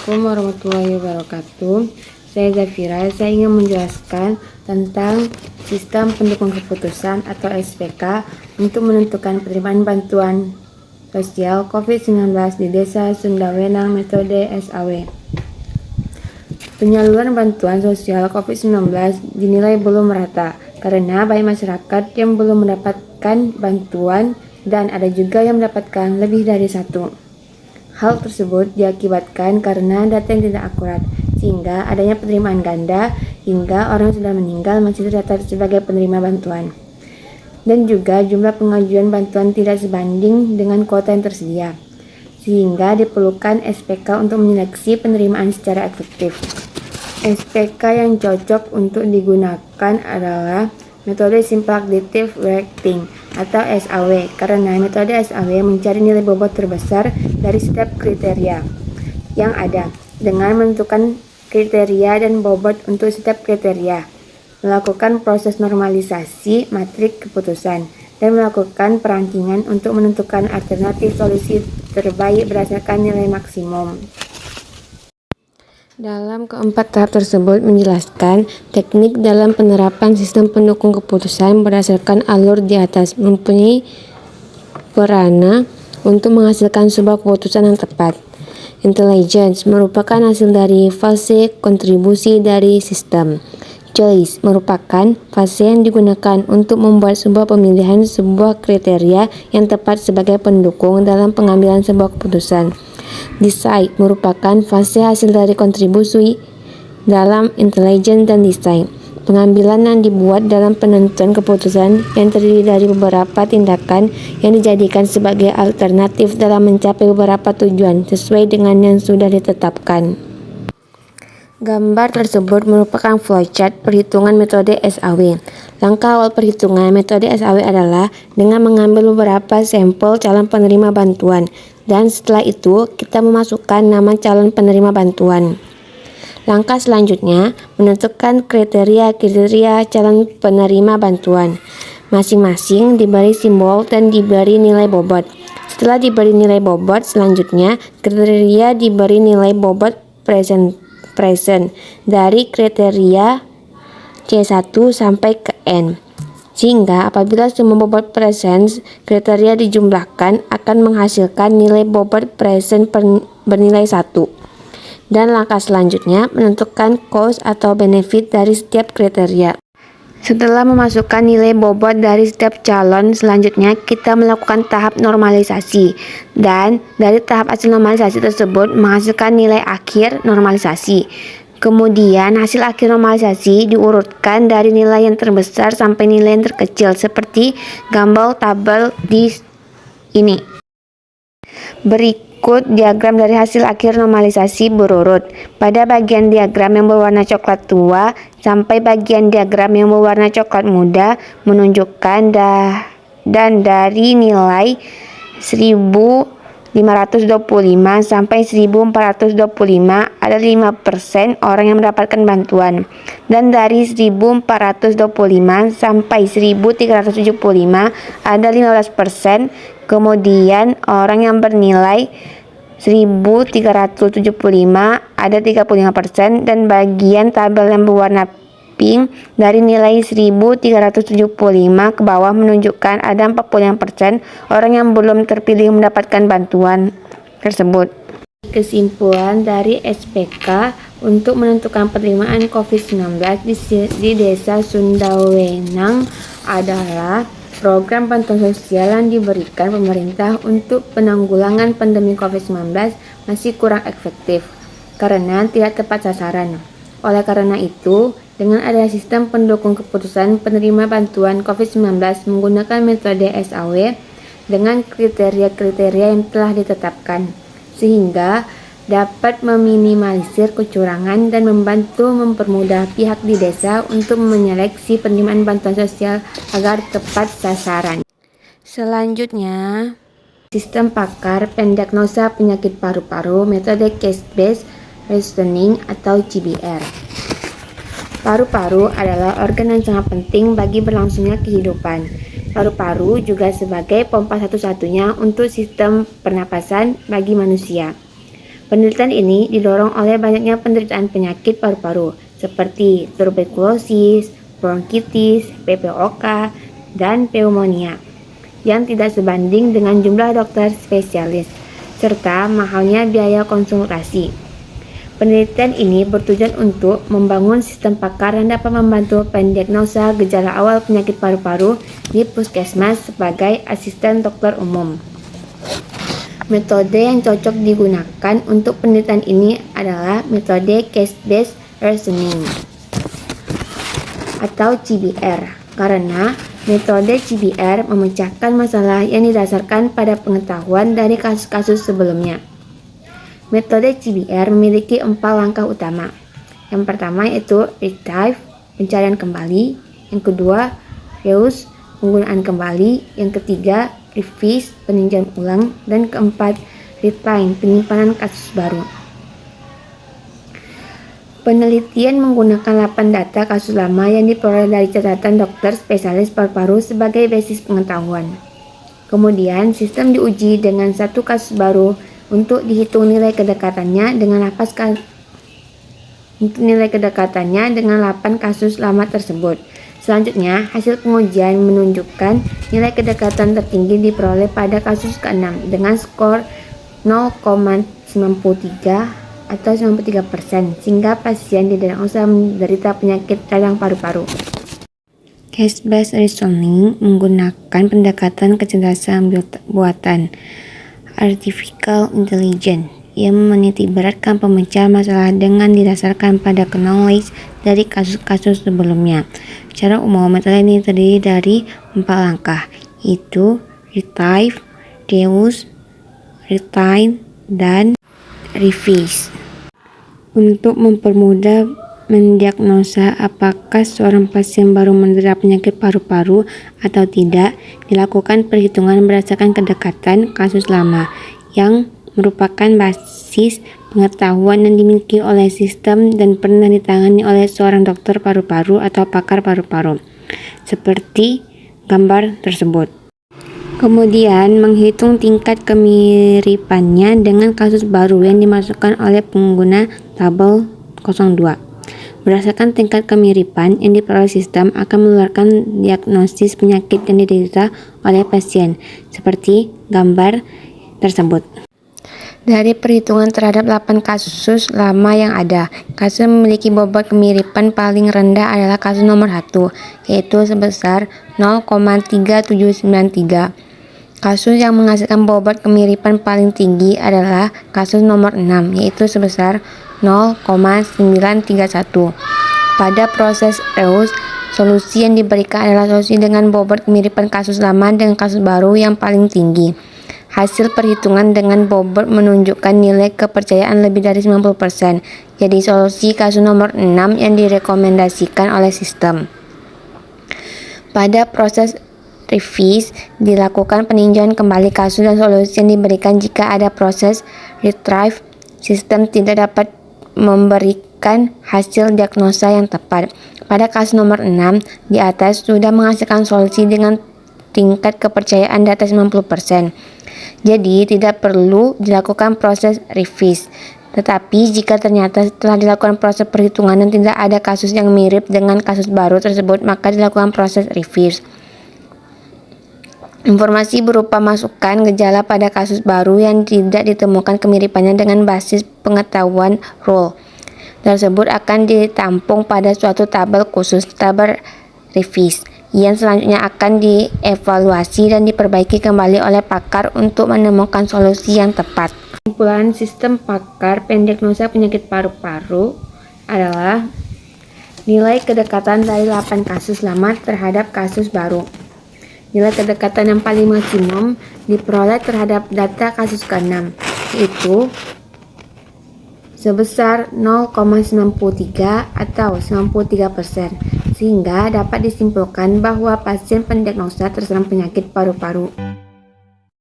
Assalamualaikum warahmatullahi wabarakatuh. Saya Zafira, saya ingin menjelaskan tentang sistem pendukung keputusan atau SPK untuk menentukan penerimaan bantuan sosial COVID-19 di Desa Sundawenang metode SAW. Penyaluran bantuan sosial COVID-19 dinilai belum merata karena banyak masyarakat yang belum mendapatkan bantuan dan ada juga yang mendapatkan lebih dari satu. Hal tersebut diakibatkan karena data yang tidak akurat, sehingga adanya penerimaan ganda hingga orang sudah meninggal masih terdaftar sebagai penerima bantuan. Dan juga jumlah pengajuan bantuan tidak sebanding dengan kuota yang tersedia, sehingga diperlukan SPK untuk menyeleksi penerimaan secara efektif. SPK yang cocok untuk digunakan adalah metode Simple Additive Weighting atau SAW, karena metode SAW mencari nilai bobot terbesar dari setiap kriteria yang ada dengan menentukan kriteria dan bobot untuk setiap kriteria, melakukan proses normalisasi matrik keputusan, dan melakukan perankingan untuk menentukan alternatif solusi terbaik berdasarkan nilai maksimum. Dalam keempat tahap tersebut menjelaskan teknik dalam penerapan sistem pendukung keputusan berdasarkan alur di atas mempunyai peranan untuk menghasilkan sebuah keputusan yang tepat. Intelligence merupakan hasil dari fase kontribusi dari sistem. Choice merupakan fase yang digunakan untuk membuat sebuah pemilihan sebuah kriteria yang tepat sebagai pendukung dalam pengambilan sebuah keputusan. Decide merupakan fase hasil dari kontribusi dalam intelligence dan design. Pengambilan yang dibuat dalam penentuan keputusan yang terdiri dari beberapa tindakan yang dijadikan sebagai alternatif dalam mencapai beberapa tujuan sesuai dengan yang sudah ditetapkan. Gambar tersebut merupakan flowchart perhitungan metode SAW. Langkah awal perhitungan metode SAW adalah dengan mengambil beberapa sampel calon penerima bantuan, dan setelah itu kita memasukkan nama calon penerima bantuan. Langkah selanjutnya menentukan kriteria calon penerima bantuan. Masing-masing diberi simbol dan diberi nilai bobot. Setelah diberi nilai bobot, selanjutnya kriteria diberi nilai bobot present dari kriteria C1 sampai ke N, sehingga apabila semua bobot present kriteria dijumlahkan akan menghasilkan nilai bobot present bernilai 1. Dan langkah selanjutnya menentukan cost atau benefit dari setiap kriteria. Setelah memasukkan nilai bobot dari setiap calon, selanjutnya kita melakukan tahap normalisasi, dan dari tahap hasil normalisasi tersebut menghasilkan nilai akhir normalisasi. Kemudian hasil akhir normalisasi diurutkan dari nilai yang terbesar sampai nilai yang terkecil seperti gambar tabel di ini. Berikut diagram dari hasil akhir normalisasi berurut. Pada bagian diagram yang berwarna coklat tua sampai bagian diagram yang berwarna coklat muda menunjukkan dan dari nilai 1525 sampai 1425 ada 5% orang yang mendapatkan bantuan, dan dari 1425 sampai 1375 ada 15%. Kemudian orang yang bernilai 1375 ada 35%, dan bagian tabel yang berwarna pink dari nilai 1375 ke bawah menunjukkan ada 45% orang yang belum terpilih mendapatkan bantuan tersebut. Kesimpulan dari SPK untuk menentukan penerimaan COVID-19 di Desa Sundawenang adalah program bantuan sosial yang diberikan pemerintah untuk penanggulangan pandemi COVID-19 masih kurang efektif karena tidak tepat sasaran. Oleh karena itu, dengan adanya sistem pendukung keputusan penerima bantuan COVID-19 menggunakan metode SAW dengan kriteria-kriteria yang telah ditetapkan, sehingga dapat meminimalisir kecurangan dan membantu mempermudah pihak di desa untuk menyeleksi penerimaan bantuan sosial agar tepat sasaran. Selanjutnya, sistem pakar pendiagnosa penyakit paru-paru metode case-based reasoning atau CBR. Paru-paru adalah organ yang sangat penting bagi berlangsungnya kehidupan. Paru-paru juga sebagai pompa satu-satunya untuk sistem pernapasan bagi manusia. Penelitian ini didorong oleh banyaknya penderitaan penyakit paru-paru seperti tuberkulosis, bronkitis, PPOK, dan pneumonia yang tidak sebanding dengan jumlah dokter spesialis, serta mahalnya biaya konsultasi. Penelitian ini bertujuan untuk membangun sistem pakar yang dapat membantu pendiagnosa gejala awal penyakit paru-paru di puskesmas sebagai asisten dokter umum. Metode yang cocok digunakan untuk penelitian ini adalah metode case-based reasoning atau CBR, karena metode CBR memecahkan masalah yang didasarkan pada pengetahuan dari kasus-kasus sebelumnya. Metode CBR memiliki 4 langkah utama. Yang pertama yaitu retrieve, pencarian kembali. Yang kedua, reuse, penggunaan kembali. Yang ketiga, revise, peninjauan ulang. Dan keempat, retain, penyimpanan kasus baru. Penelitian menggunakan 8 data kasus lama yang diperoleh dari catatan dokter spesialis paru-paru sebagai basis pengetahuan. Kemudian, sistem diuji dengan satu kasus baru untuk dihitung nilai kedekatannya dengan 8 kasus lama tersebut. Selanjutnya, hasil pengujian menunjukkan nilai kedekatan tertinggi diperoleh pada kasus ke-6 dengan skor 0,93 atau 93%, sehingga pasien tidak usah menderita penyakit radang paru-paru. Case-based reasoning menggunakan pendekatan kecerdasan buatan artificial intelligence yang menitikberatkan pemecahan masalah dengan didasarkan pada knowledge dari kasus-kasus sebelumnya. Secara umum, metode ini terdiri dari 4 langkah, yaitu retrieve, reuse, retain, dan revise. Untuk mempermudah mendiagnosa apakah seorang pasien baru menderita penyakit paru-paru atau tidak, dilakukan perhitungan berdasarkan kedekatan kasus lama yang merupakan basis pengetahuan yang dimiliki oleh sistem dan pernah ditangani oleh seorang dokter paru-paru atau pakar paru-paru, seperti gambar tersebut. Kemudian, menghitung tingkat kemiripannya dengan kasus baru yang dimasukkan oleh pengguna tabel 02. Berdasarkan tingkat kemiripan yang diperoleh, sistem akan mengeluarkan diagnosis penyakit yang diderita oleh pasien, seperti gambar tersebut. Dari perhitungan terhadap 8 kasus lama yang ada, kasus yang memiliki bobot kemiripan paling rendah adalah kasus nomor 1, yaitu sebesar 0,3793. Kasus yang menghasilkan bobot kemiripan paling tinggi adalah kasus nomor 6, yaitu sebesar 0,931. Pada proses reuse, solusi yang diberikan adalah solusi dengan bobot kemiripan kasus lama dengan kasus baru yang paling tinggi. Hasil perhitungan dengan bobot menunjukkan nilai kepercayaan lebih dari 90%. Jadi solusi kasus nomor 6 yang direkomendasikan oleh sistem. Pada proses revise, dilakukan peninjauan kembali kasus dan solusi yang diberikan. Jika ada proses retrieve, sistem tidak dapat memberikan hasil diagnosa yang tepat. Pada kasus nomor 6 di atas sudah menghasilkan solusi dengan tingkat kepercayaan di atas 90%. Jadi tidak perlu dilakukan proses revise. Tetapi jika ternyata setelah dilakukan proses perhitungan dan tidak ada kasus yang mirip dengan kasus baru tersebut, maka dilakukan proses revise. Informasi berupa masukan gejala pada kasus baru yang tidak ditemukan kemiripannya dengan basis pengetahuan rule tersebut akan ditampung pada suatu tabel khusus, tabel revise, yang selanjutnya akan dievaluasi dan diperbaiki kembali oleh pakar untuk menemukan solusi yang tepat. Kesimpulan sistem pakar pendiagnosa penyakit paru-paru adalah nilai kedekatan dari 8 kasus lama terhadap kasus baru. Nilai kedekatan yang paling maksimum diperoleh terhadap data kasus ke-6, yaitu sebesar 0,93 atau 93%, sehingga dapat disimpulkan bahwa pasien pendiagnosa terserang penyakit paru-paru.